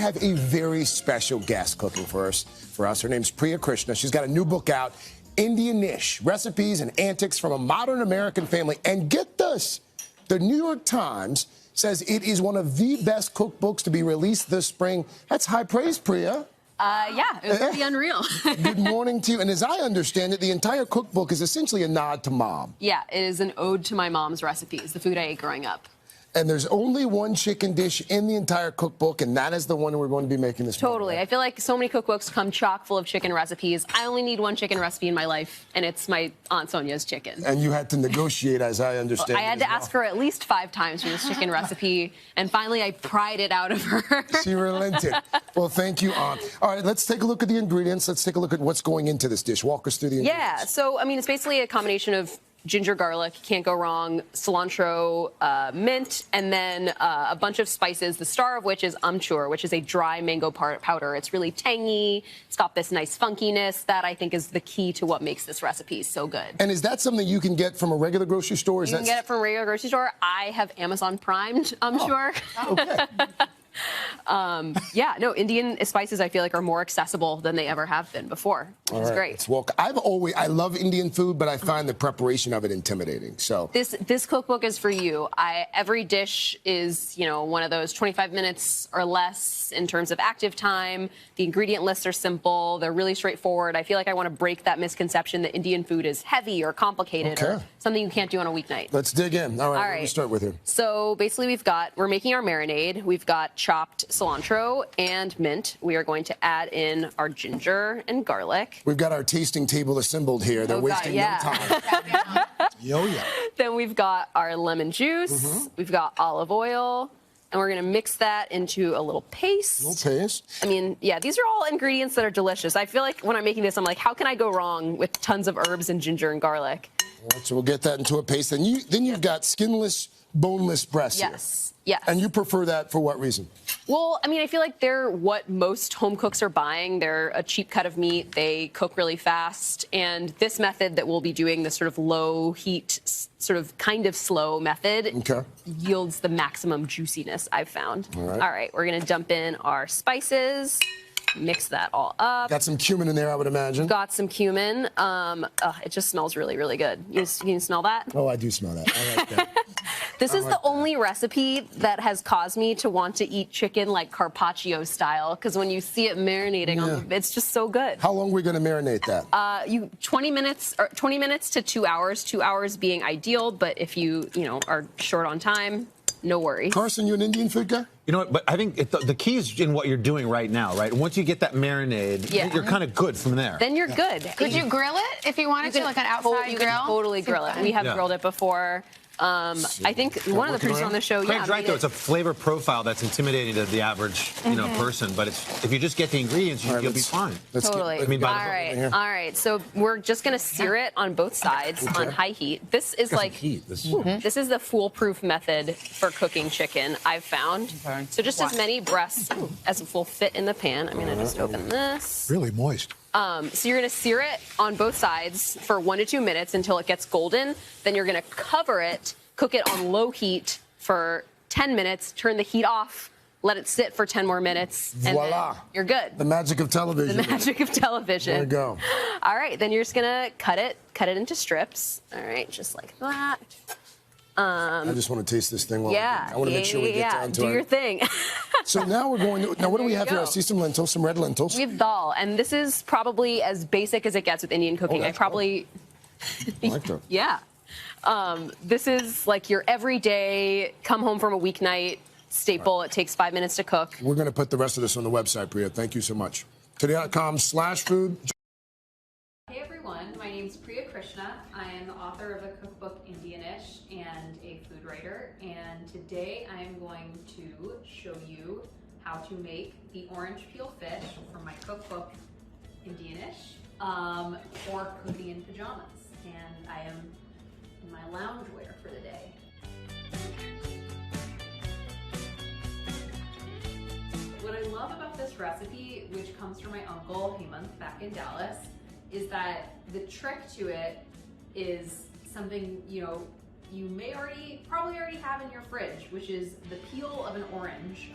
have a very special guest cooking for us. Her name's Priya Krishna. She's got a new book out, Indian-ish, Recipes and Antics from a Modern American Family. And get this, the New York Times says it is one of the best cookbooks to be released this spring. That's high praise, Priya. Yeah, it was pretty unreal. Good morning to you. And as I understand it, the entire cookbook is essentially a nod to Mom. Yeah, it is an ode to my mom's recipes, the food I ate growing up. And there's only one chicken dish in the entire cookbook, and that is the one we're going to be making this morning. Totally. I feel like so many cookbooks come chock full of chicken recipes. I only need one chicken recipe in my life, and it's my Aunt Sonia's chicken. And you had to negotiate, as I understand. I had to ask her at least 5 times for this chicken recipe, and finally I pried it out of her. She relented. Well, thank you, Aunt. All right, let's take a look at the ingredients. Let's take a look at what's going into this dish. Walk us through the ingredients. Yeah, so, I mean, it's basically a combination of ginger, garlic, can't go wrong, cilantro, mint, and then a bunch of spices, the star of which is amchur, which is a dry mango powder. It's really tangy. It's got this nice funkiness that I think is the key to what makes this recipe so good. And is that something you can get from a regular grocery store? You can get it from a regular grocery store. I have Amazon Primed amchur. Oh, okay. Yeah, no, Indian spices I feel like are more accessible than they ever have been before, which is great. I love Indian food, but I find the preparation of it intimidating. So this cookbook is for you. Every dish is, one of those 25 minutes or less in terms of active time. The ingredient lists are simple. They're really straightforward. I feel like I want to break that misconception that Indian food is heavy or complicated or something you can't do on a weeknight. Let's dig in. All right, let me start with you. So basically we're making our marinade. We've got chopped cilantro and mint. We are going to add in our ginger and garlic. We've got our tasting table assembled here. They're wasting no time. Yeah. Then we've got our lemon juice. We've got olive oil. And we're going to mix that into a little paste. I mean, yeah, these are all ingredients that are delicious. I feel like when I'm making this, I'm like, how can I go wrong with tons of herbs and ginger and garlic? All right, so we'll get that into a paste. Then you've got skinless, boneless breasts. Yes. Yes. And you prefer that for what reason? Well, I mean, I feel like they're what most home cooks are buying. They're a cheap cut of meat. They cook really fast. And this method that we'll be doing, the sort of low heat, sort of kind of slow method, yields the maximum juiciness I've found. All right, we're going to dump in our spices. Mix that all up. Got some cumin in there, I would imagine. Got some cumin. It just smells really, really good. You smell that? Oh, I do smell that. I like that. This is the only recipe that has caused me to want to eat chicken like carpaccio style, because when you see it marinating, it's just so good. How long are we going to marinate that? 20 minutes to 2 hours. 2 hours being ideal, but if you are short on time, no worries. Carson, you an Indian food guy? You know what, but I think the key is in what you're doing right now, right? Once you get that marinade, you're kind of good from there. Then you're good. Could you grill it if you wanted to, like an outside grill? You can totally grill it. We have grilled it before. I think one of the producers on the show, Craig's right, though. It's a flavor profile that's intimidating to the average, person. But if you just get the ingredients, you'll be fine. Totally. All right. So we're just gonna sear it on both sides on high heat. This is this is the foolproof method for cooking chicken, I've found. So just as many breasts as will fit in the pan. I'm gonna just open this. Really moist. So you're going to sear it on both sides for 1 to 2 minutes until it gets golden. Then you're going to cover it, cook it on low heat for 10 minutes, turn the heat off, let it sit for 10 more minutes, and then you're good. The magic of television. The magic of television. There we go. All right, then you're just going to cut it into strips. All right, just like that. I just want to taste this thing. I want to make sure we get down to it. Do your thing. So now we're going to, what do we have here? I see some lentils, some red lentils. We have dal, and this is probably as basic as it gets with Indian cooking. I probably... I like that. Yeah. This is like your everyday, come home from a weeknight staple. It takes 5 minutes to cook. We're going to put the rest of this on the website, Priya. Thank you so much. Today.com/food. Hey everyone, my name's Priya Krishna. I am the author of a cookbook, Indian-ish, and a food writer. And today I am going to show you how to make the orange peel fish from my cookbook, Indian-ish, for cooking in pajamas. And I am in my loungewear for the day. What I love about this recipe, which comes from my uncle Hemant back in Dallas, is that the trick to it is something you may probably already have in your fridge, which is the peel of an orange.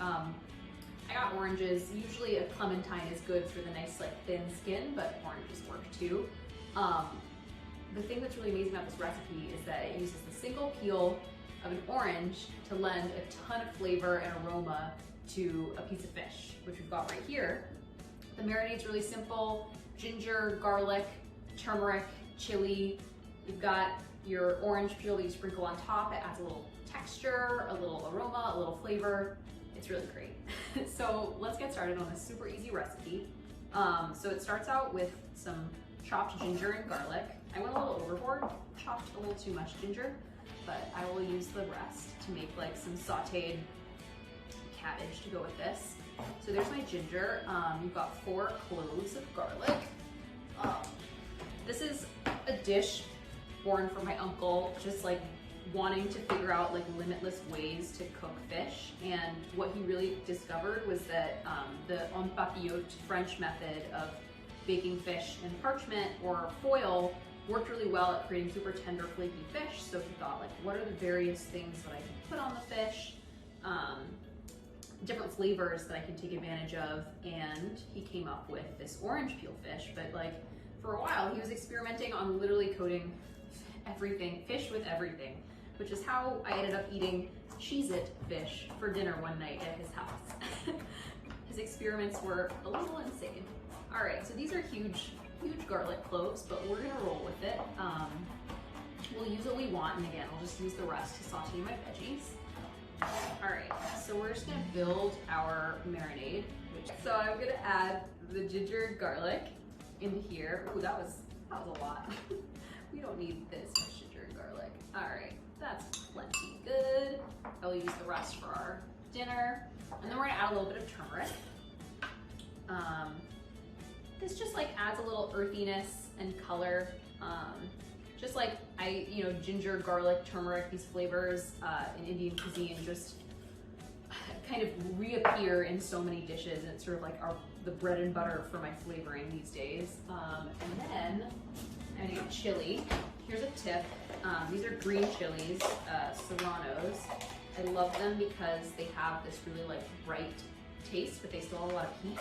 I got oranges. Usually a clementine is good for the nice like thin skin, but oranges work too. The thing that's really amazing about this recipe is that it uses the single peel of an orange to lend a ton of flavor and aroma to a piece of fish, which we've got right here. The marinade's really simple: ginger, garlic, turmeric, chili. You've got your orange peel that you sprinkle on top. It adds a little texture, a little aroma, a little flavor. It's really great. So let's get started on this super easy recipe. So it starts out with some chopped ginger and garlic. I went a little overboard, chopped a little too much ginger, but I will use the rest to make like some sauteed cabbage to go with this. So there's my ginger. You've got 4 cloves of garlic. This is a dish born from my uncle, just like wanting to figure out like limitless ways to cook fish. And what he really discovered was that the en papillote French method of baking fish in parchment or foil worked really well at creating super tender, flaky fish. So he thought, like, what are the various things that I can put on the fish? Different flavors that I can take advantage of. And he came up with this orange peel fish. But like for a while, he was experimenting on literally coating everything, fish with everything, which is how I ended up eating Cheez-It fish for dinner one night at his house. His experiments were a little insane. All right, so these are huge garlic cloves, but we're gonna roll with it. We'll use what we want, and again, I'll just use the rest to saute my veggies. All right, so we're just gonna build our marinade. So I'm gonna add the ginger and garlic into here. Ooh, that was a lot. We don't need this much ginger and garlic. All right, that's plenty good. I'll use the rest for our dinner. And then we're gonna add a little bit of turmeric. This just like adds a little earthiness and color. Just like ginger, garlic, turmeric, these flavors in Indian cuisine just kind of reappear in so many dishes. And it's sort of like the bread and butter for my flavoring these days. And then I'm gonna get chili. Here's a tip. These are green chilies, serranos. I love them because they have this really like bright taste, but they still have a lot of heat.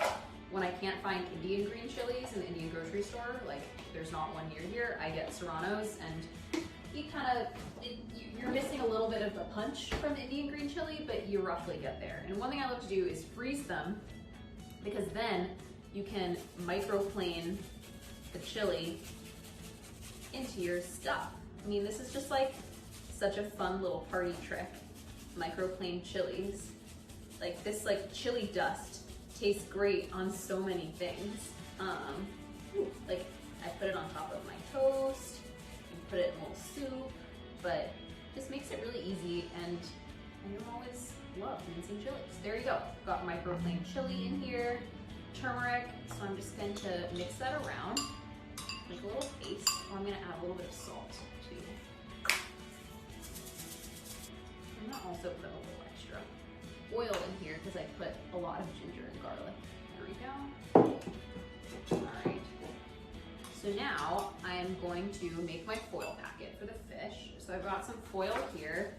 When I can't find Indian green chilies in the Indian grocery store, like there's not one near here, I get serranos, and you're missing a little bit of the punch from the Indian green chili, but you roughly get there. And one thing I love to do is freeze them, because then you can microplane the chili into your stuff. I mean, this is just like such a fun little party trick. Microplane chilies. Like this like chili dust tastes great on so many things. Like I put it on top of my toast and put it in a little soup, but this makes it really easy, and I don't always love mincing chilies. There you go. Got microplane chili in here, turmeric, so I'm just going to mix that around, make a little paste. I'm gonna add a little bit of salt too. I'm gonna also put a little extra oil in here because I put a lot of ginger and garlic. There we go. All right. So now I am going to make my foil packet for the fish. So I've got some foil here.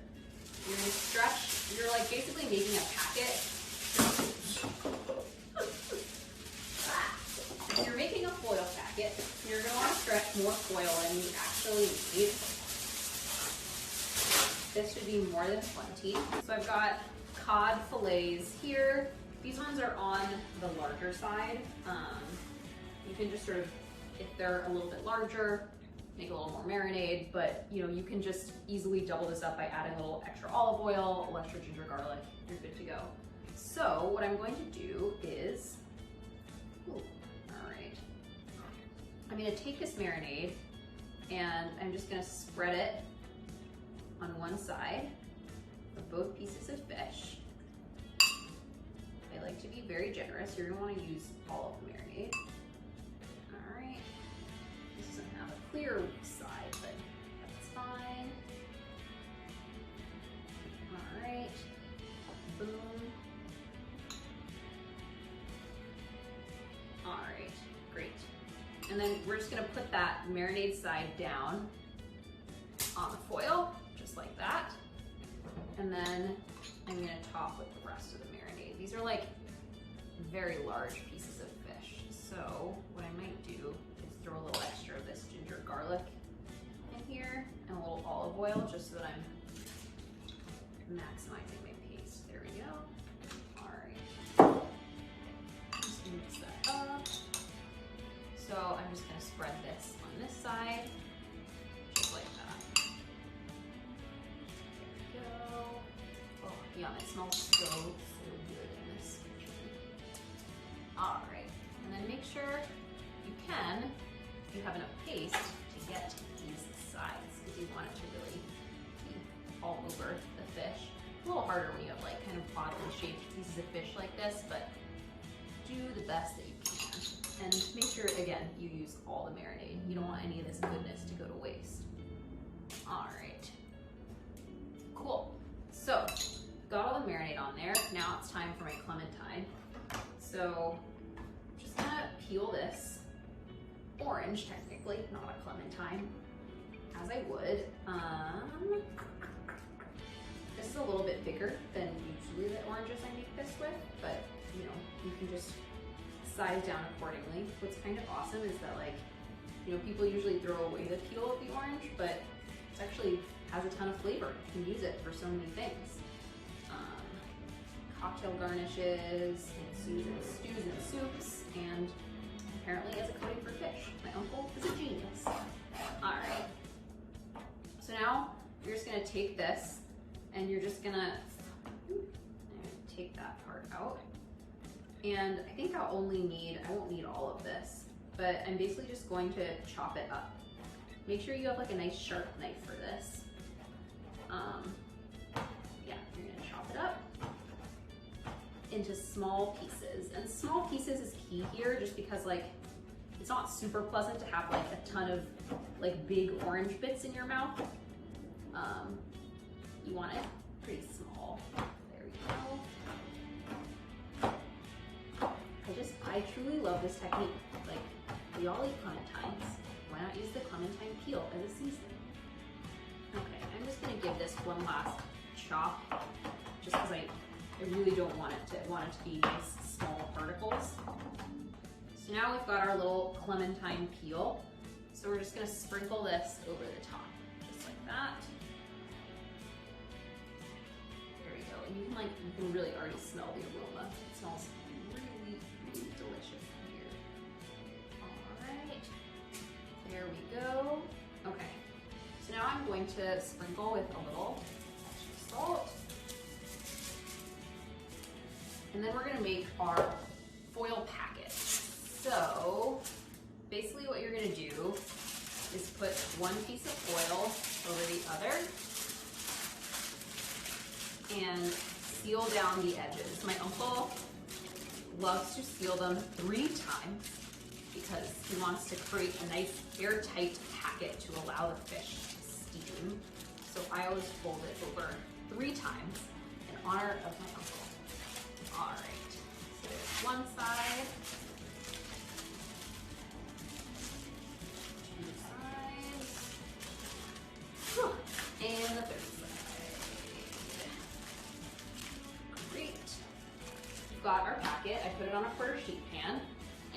You're gonna stretch, you're like basically making a packet. If you're making a foil packet, you're gonna wanna stretch more foil than you actually need. This should be more than plenty. So I've got cod fillets here. These ones are on the larger side. You can just sort of, if they're a little bit larger, make a little more marinade, but you can just easily double this up by adding a little extra olive oil, a little extra ginger garlic, you're good to go. So what I'm going to do is, all right, I'm gonna take this marinade and I'm just gonna spread it on one side of both pieces of fish. I like to be very generous. You're gonna wanna use all of the marinade. All right. This doesn't have a clear side, but that's fine. All right. Boom. All right, great. And then we're just gonna put that marinade side down on the foil, just like that. And then I'm gonna top with the rest of the marinade. These are like very large pieces of fish. So what I might do is throw a little extra of this ginger garlic in here and a little olive oil just so that I'm maximizing my paste. There we go. All right. Just mix that up. So I'm just gonna spread this on this side, just like that. There we go. Oh, yum, it smells so good in this kitchen. All right, and then make sure you have enough paste to get these sides, because you want it to really be all over the fish. It's a little harder when you have like kind of oddly shaped pieces of fish like this, but do the best that you can. And make sure, again, you use all the marinade. You don't want any of this goodness to go to waste. All right, cool. So, got all the marinade on there. Now it's time for my clementine. So, I'm just gonna peel this orange, technically, not a clementine, as I would. This is a little bit bigger than usually the oranges I make this with, but you know, you can just size down accordingly. What's kind of awesome is that, like, you know, people usually throw away the peel of the orange, but it actually has a ton of flavor. You can use it for so many things. Cocktail garnishes, and stews and soups, and apparently as a coating for fish. My uncle is a genius. All right. So now you're just gonna take this and you're just gonna take that part out. And I think I won't need all of this, but I'm basically just going to chop it up. Make sure you have like a nice sharp knife for this. Yeah, you're gonna chop it up into small pieces. And small pieces is key here, just because like, it's not super pleasant to have like a ton of like big orange bits in your mouth. You want it pretty small. There we go. I truly love this technique. Like, we all eat clementines. Why not use the clementine peel as a seasoning? Okay, I'm just gonna give this one last chop, just because I really don't want it to be nice small particles. So now we've got our little clementine peel. So we're just gonna sprinkle this over the top, just like that. There we go. And you can really already smell the aroma. It smells really, really delicious in here. All right, there we go. Okay, so now I'm going to sprinkle with a little extra salt. And then we're gonna make our foil packet. So basically what you're gonna do is put one piece of foil over the other and seal down the edges. My uncle loves to seal them 3 times because he wants to create a nice airtight packet to allow the fish to steam. So I always fold it over 3 times in honor of my uncle. All right, so there's one side, 2 sides, and the 3rd side. Great. We've got our packet. I put it on a quarter sheet pan,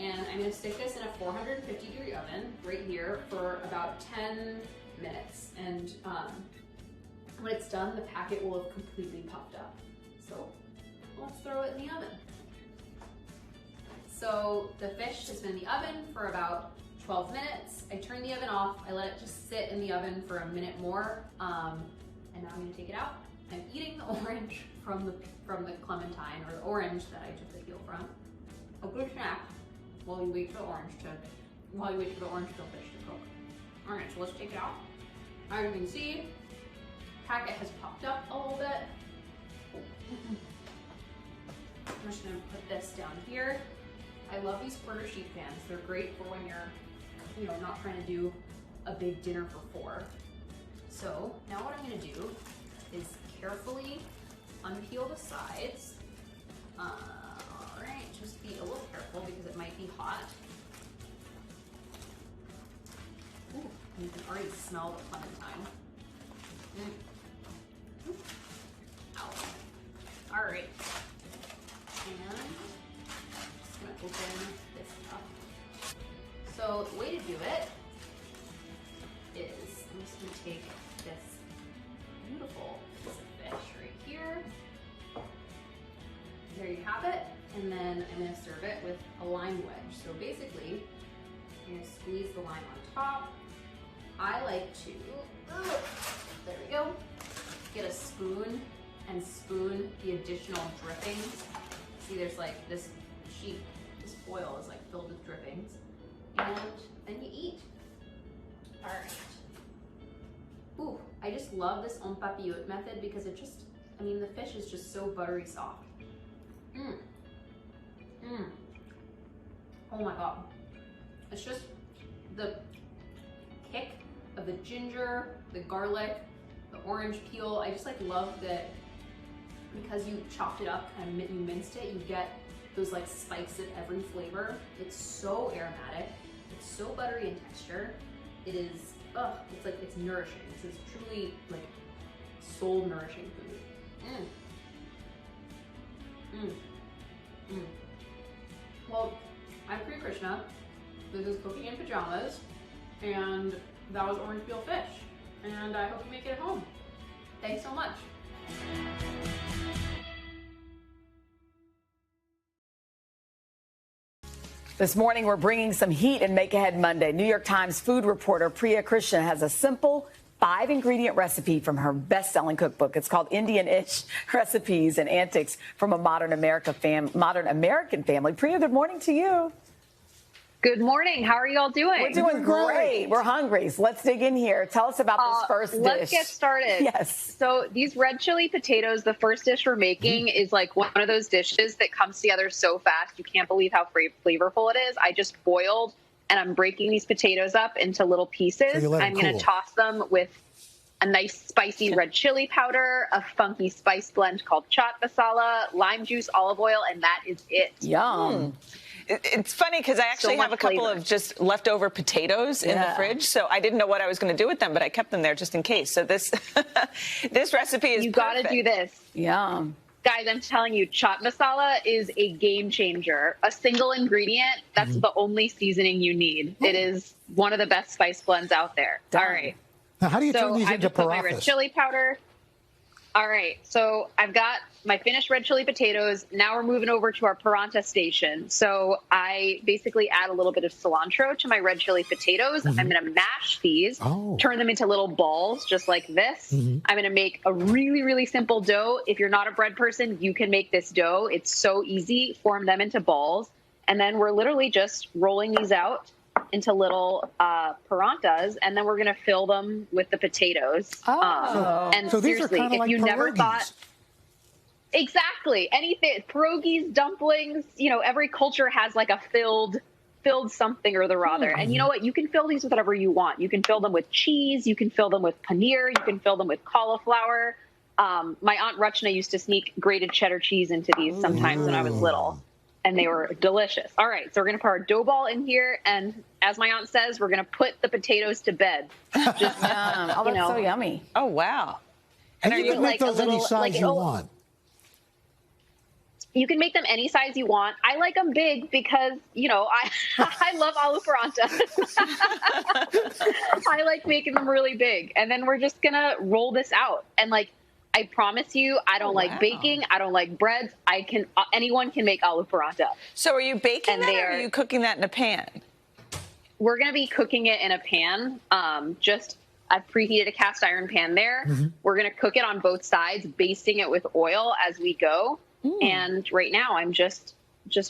and I'm gonna stick this in a 450-degree oven right here for about 10 minutes. And when it's done, the packet will have completely puffed up. So let's throw it in the oven. So the fish has been in the oven for about 12 minutes. I turn the oven off. I let it just sit in the oven for a minute more. And now I'm gonna take it out. I'm eating the orange from the clementine, or the orange that I took the peel from. A good snack while you wait for the orange peel fish to cook. All right, so let's take it out. As you can see, packet has popped up a little bit. I'm just gonna put this down here. I love these quarter sheet pans. They're great for when you're, not trying to do a big dinner for 4. So now what I'm gonna do is carefully unpeel the sides. All right, just be a little careful because it might be hot. Ooh, you can already smell the clementine. Ow. All right. And open this up. So the way to do it is, I'm just gonna take this beautiful piece of fish right here. There you have it. And then I'm gonna serve it with a lime wedge. So basically, I'm gonna squeeze the lime on top. I like to, there we go, get a spoon and spoon the additional drippings. See, there's like this sheet, this foil is like filled with drippings. And then you eat. All right. Ooh, I just love this en papillote method because it just, I mean, the fish is just so buttery soft. Mmm. Mmm. Oh my God. It's just the kick of the ginger, the garlic, the orange peel. I just like love that because you chopped it up and you minced it, you get those like spikes of every flavor. It's so aromatic. It's so buttery in texture. It is, it's like, it's nourishing. This is truly like soul nourishing food. Mmm. Mmm. Mmm. Well, I'm Priya Krishna. This is Cooking in Pajamas, and that was orange peel fish. And I hope you make it at home. Thanks so much. This morning, we're bringing some heat in Make Ahead Monday. New York Times food reporter Priya Krishna has a simple 5-ingredient recipe from her best-selling cookbook. It's called Indian-ish Recipes and Antics from a Modern American Family. Priya, good morning to you. Good morning. How are you all doing? We're doing great. We're hungry. So let's dig in here. Tell us about this first dish. Let's get started. Yes. So these red chili potatoes, the first dish we're making is like one of those dishes that comes together so fast. You can't believe how flavorful it is. I just boiled and I'm breaking these potatoes up into little pieces. So I'm going to toss them with a nice spicy red chili powder, a funky spice blend called chaat masala, lime juice, olive oil, and that is it. Yum. It's funny because I actually have a couple of just leftover potatoes in the fridge, so I didn't know what I was going to do with them, but I kept them there just in case. So this this recipe is You got to do this. Yum. Guys, I'm telling you, chaat masala is a game changer. A single ingredient, that's the only seasoning you need. It is one of the best spice blends out there. Done. All right. Now, how do you turn these I into just put my red parathas? chili powder. All right, so I've got my finished red chili potatoes. Now we're moving over to our paratha station. So I basically add a little bit of cilantro to my red chili potatoes. I'm going to mash these, turn them into little balls just like this. I'm going to make a really, really simple dough. If you're not a bread person, you can make this dough. It's so easy. Form them into balls. And then we're literally just rolling these out into little parathas, and then we're going to fill them with the potatoes. And so these are seriously, kind of if like you never pierogies. thought... Exactly. Anything, pierogies, dumplings, you know, every culture has like a filled something or the other. And you know what? You can fill these with whatever you want. You can fill them with cheese. You can fill them with paneer. You can fill them with cauliflower. My Aunt Rachna used to sneak grated cheddar cheese into these sometimes when I was little, and they were delicious. All right, so we're going to put our dough ball in here, and as my aunt says, we're going to put the potatoes to bed. Just, Oh, that's so yummy. Oh, wow. And you can make like a those any little- size like, you oh, want. You can make them any size you want. I like them big because, you know, I love aloo paratha. I like making them really big. And then we're just going to roll this out. And, like, I promise you, I don't like baking. I don't like breads. Anyone can make aloo paratha. So are you baking that or are you cooking that in a pan? We're going to be cooking it in a pan. I've preheated a cast iron pan there. We're going to cook it on both sides, basting it with oil as we go. And right now I'm just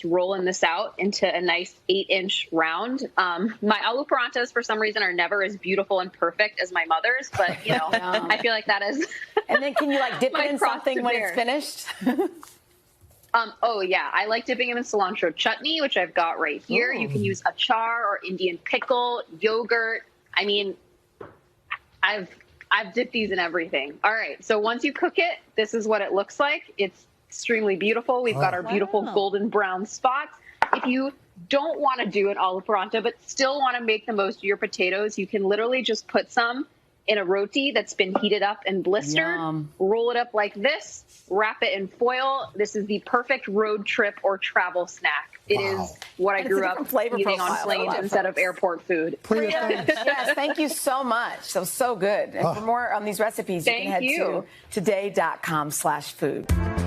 rolling this out into a nice 8-inch round. My aloo parathas for some reason are never as beautiful and perfect as my mother's, but you know, I feel like that is. And then can you like dip it in something when bear. it's finished? Oh yeah, I like dipping them in cilantro chutney, which I've got right here. You can use achar or Indian pickle, yogurt. I mean, I've dipped these in everything. All right, so once you cook it, this is what it looks like. It's extremely beautiful. We've got our beautiful golden brown spots. If you don't want to do an aloo paratha, but still want to make the most of your potatoes, you can literally just put some in a roti that's been heated up and blistered. Yum. Roll it up like this, wrap it in foil. This is the perfect road trip or travel snack. It is what I And it's a grew up different flavor eating on profile for a planes lot of instead of folks. airport food. Priya, yes, thank you so much. That was so good. And for more on these recipes, you can Thank head you. to today.com/food.